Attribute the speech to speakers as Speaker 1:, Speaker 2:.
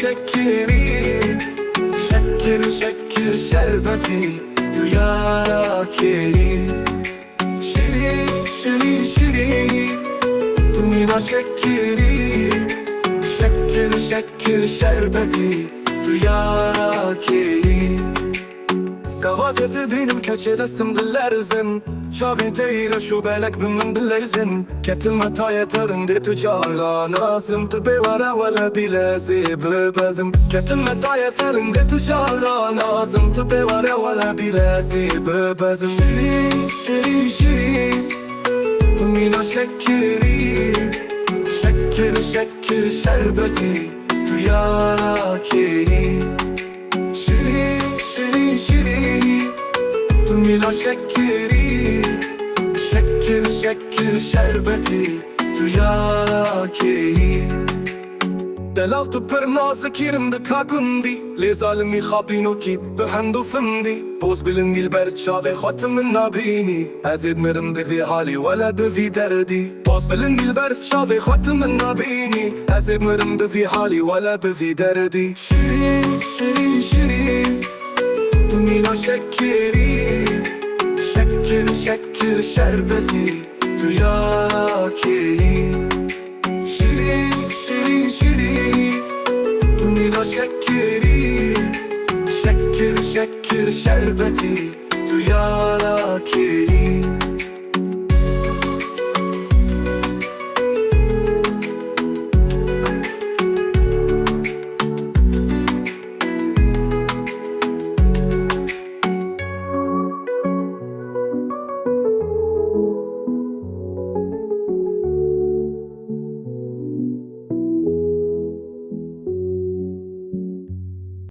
Speaker 1: şekeri, şeker şeker şerbeti, dünya keri. Şirin şirin şirin, dünya şekeri, şeker şeker şerbeti, dünya keri. Kavat edi benim keçe destim dillerizin, çavi deyre şu belek bimin dillerizin. Ketilme tayeterinde tüccara nazım, tıbbi var evvela bilezi bebezim. Ketilme tayeterinde tüccara nazım, tıbbi var evvela bilezi bebezim. Şirin şirin şirin, dünya şekeri, şeker şeker şerbeti, dünya keri. Şirin şirin şirin, dünya şekeri, şeker şeker şerbeti, dünya keri. دلالت پر نازک yerimde kagundi li zalimi khabino ki behendu findi boz bilindi البرچاوي ختم النبيني ازيد مرم بذي حالي ولا بذي دردي boz bilindi البرچاوي ختم النبيني ازيد مرم بذي حالي ولا بذي دردي شيرين شيرين شيرين dünya şekeri, şeker şeker şerbeti, dünya keri. Şirin şirin şirin, dünya şekeri, şeker şeker şerbeti, dünya keri.